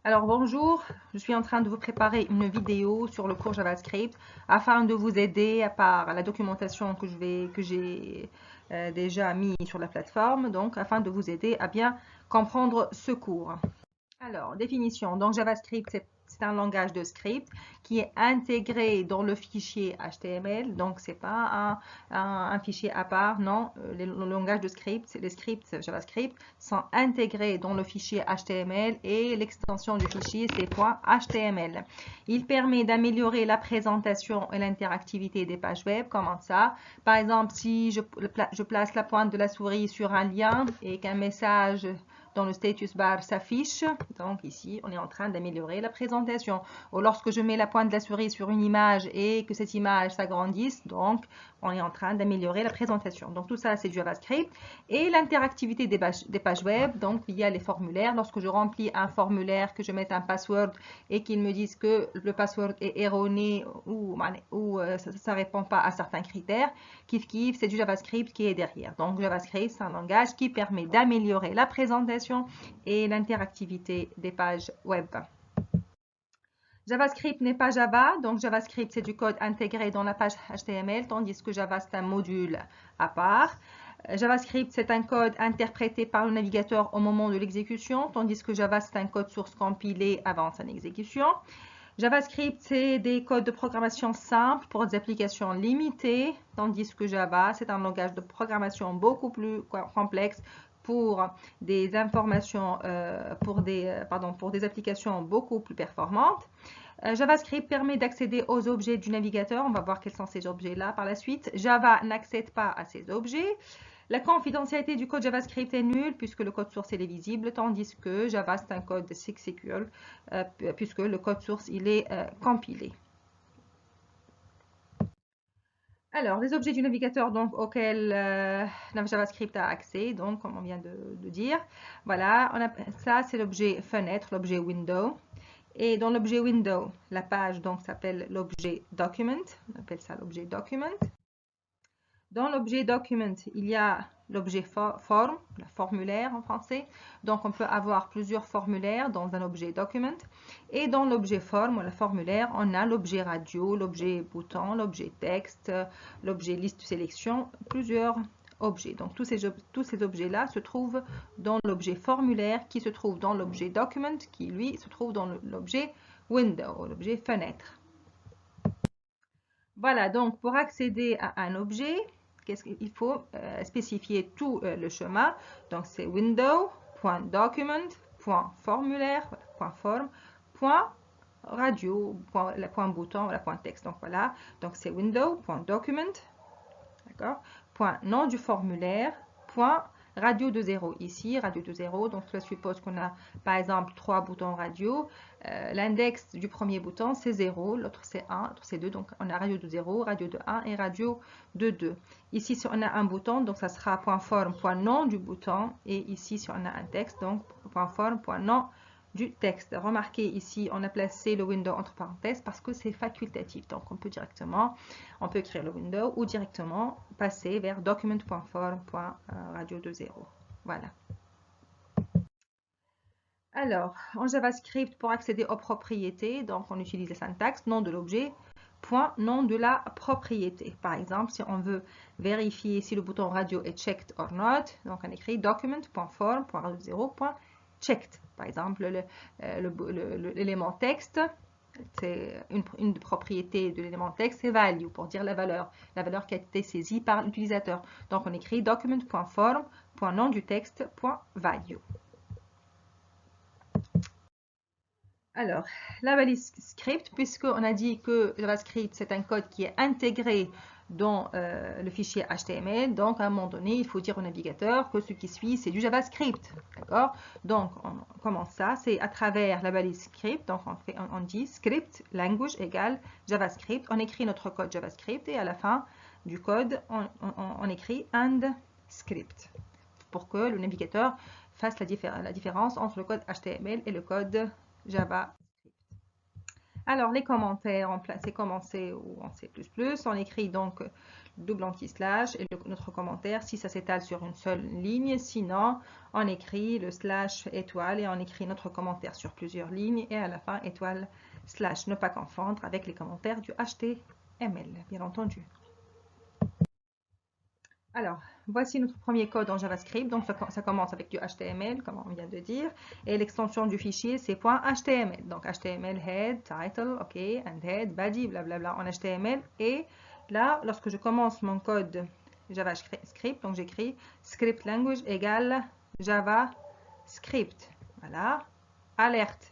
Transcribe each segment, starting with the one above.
Alors bonjour, je suis en train de vous préparer une vidéo sur le cours JavaScript afin de vous aider à part la documentation que j'ai déjà mis sur la plateforme, donc afin de vous aider à bien comprendre ce cours. Alors, définition. Donc, JavaScript, c'est un langage de script qui est intégré dans le fichier HTML. Donc, c'est pas un fichier à part. Non, les langages de script, les scripts JavaScript sont intégrés dans le fichier HTML et l'extension du fichier, c'est .html. Il permet d'améliorer la présentation et l'interactivité des pages web. Comment ça? Par exemple, si je place la pointe de la souris sur un lien et qu'un message dans le status bar s'affiche. Donc ici, on est en train d'améliorer la présentation. Ou lorsque je mets la pointe de la souris sur une image et que cette image s'agrandisse, donc on est en train d'améliorer la présentation. Donc tout ça, c'est du JavaScript. Et l'interactivité des pages web, donc il y a les formulaires. Lorsque je remplis un formulaire, que je mette un password et qu'ils me disent que le password est erroné ou ça ne répond pas à certains critères, kiff, c'est du JavaScript qui est derrière. Donc JavaScript, c'est un langage qui permet d'améliorer la présentation et l'interactivité des pages web. JavaScript n'est pas Java, donc JavaScript c'est du code intégré dans la page HTML, tandis que Java c'est un module à part. JavaScript c'est un code interprété par le navigateur au moment de l'exécution, tandis que Java c'est un code source compilé avant son exécution. JavaScript, c'est des codes de programmation simples pour des applications limitées, tandis que Java, c'est un langage de programmation beaucoup plus complexe pour des informations, pour des applications beaucoup plus performantes. JavaScript permet d'accéder aux objets du navigateur. On va voir quels sont ces objets-là par la suite. Java n'accède pas à ces objets. La confidentialité du code JavaScript est nulle puisque le code source est visible, tandis que Java c'est un code secure puisque le code source il est compilé. Alors, les objets du navigateur donc, auxquels JavaScript a accès, donc comme on vient de dire, voilà, ça c'est l'objet fenêtre, l'objet window. Et dans l'objet window, la page donc s'appelle l'objet document, on appelle ça l'objet document. Dans l'objet document, il y a l'objet form, le formulaire en français. Donc, on peut avoir plusieurs formulaires dans un objet document. Et dans l'objet form, le formulaire, on a l'objet radio, l'objet bouton, l'objet texte, l'objet liste sélection, plusieurs objets. Donc, tous ces objets-là se trouvent dans l'objet formulaire qui se trouve dans l'objet document qui, lui, se trouve dans l'objet window, l'objet fenêtre. Voilà, donc pour accéder à un objet, qu'est-ce qu'il faut spécifier tout le chemin. Donc c'est window.document.formulaire, .form, .radio, .bouton, .texte. Donc voilà, donc c'est window.document, d'accord, .nom du formulaire, radio de 0 ici, radio de 0, donc cela suppose qu'on a par exemple 3 boutons radio. L'index du premier bouton c'est 0, l'autre c'est 1, l'autre c'est 2, donc on a radio de 0, radio de 1 et radio de 2. Ici si on a un bouton, donc ça sera .form, .nom du bouton, et ici si on a un texte, donc .form, .nom du texte. Remarquez ici, on a placé le window entre parenthèses parce que c'est facultatif. Donc, on peut écrire le window ou directement passer vers document.form.radio20. Voilà. Alors, en JavaScript, pour accéder aux propriétés, donc on utilise la syntaxe nom de l'objet, nom de la propriété. Par exemple, si on veut vérifier si le bouton radio est checked or not, donc on écrit document.form.radio0.checked. Par exemple, l'élément texte, c'est une propriété de l'élément texte, c'est value pour dire la valeur qui a été saisie par l'utilisateur. Donc on écrit document.form.nom du texte.value. Alors, la balise script, puisqu'on a dit que JavaScript, c'est un code qui est intégré dans le fichier HTML, donc à un moment donné, il faut dire au navigateur que ce qui suit, c'est du JavaScript. D'accord? Donc, on commence ça, c'est à travers la balise script, donc on dit script language égale JavaScript, on écrit notre code JavaScript et à la fin du code, on écrit and script pour que le navigateur fasse la différence entre le code HTML et le code JavaScript. Alors, les commentaires en c'est commencé ou en C++, on écrit donc double anti-slash et notre commentaire si ça s'étale sur une seule ligne. Sinon, on écrit le slash étoile et on écrit notre commentaire sur plusieurs lignes et à la fin étoile slash. Ne pas confondre avec les commentaires du HTML, bien entendu. Alors, voici notre premier code en JavaScript. Donc, ça commence avec du HTML, comme on vient de dire. Et l'extension du fichier, c'est .html. Donc, HTML, head, title, OK, and head, body, blablabla en HTML. Et là, lorsque je commence mon code JavaScript, donc j'écris script language égale JavaScript. Voilà. Alerte,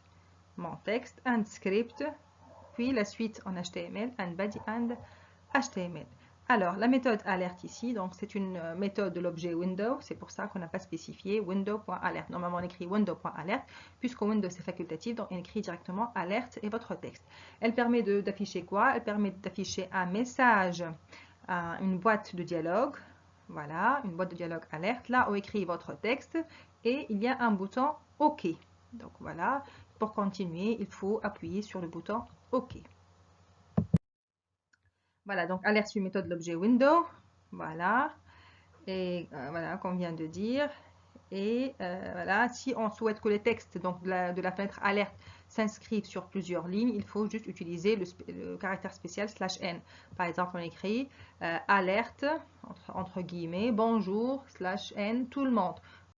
mon texte, and script. Puis la suite en HTML, and body, and HTML. Alors, la méthode alerte ici, donc c'est une méthode de l'objet window, c'est pour ça qu'on n'a pas spécifié window.alert. Normalement, on écrit window.alert, puisque window c'est facultatif, donc on écrit directement alerte et votre texte. Elle permet d'afficher quoi? Elle permet d'afficher un message, une boîte de dialogue, voilà, une boîte de dialogue alerte, là où écrit votre texte, et il y a un bouton OK. Donc voilà, pour continuer, il faut appuyer sur le bouton OK. Voilà, donc alerte sur méthode de l'objet window. Voilà. Et voilà, qu'on vient de dire. Et voilà, si on souhaite que les textes donc, de la fenêtre alerte s'inscrivent sur plusieurs lignes, il faut juste utiliser le caractère spécial /n. Par exemple, on écrit alerte, entre guillemets, bonjour, /n, tout le monde.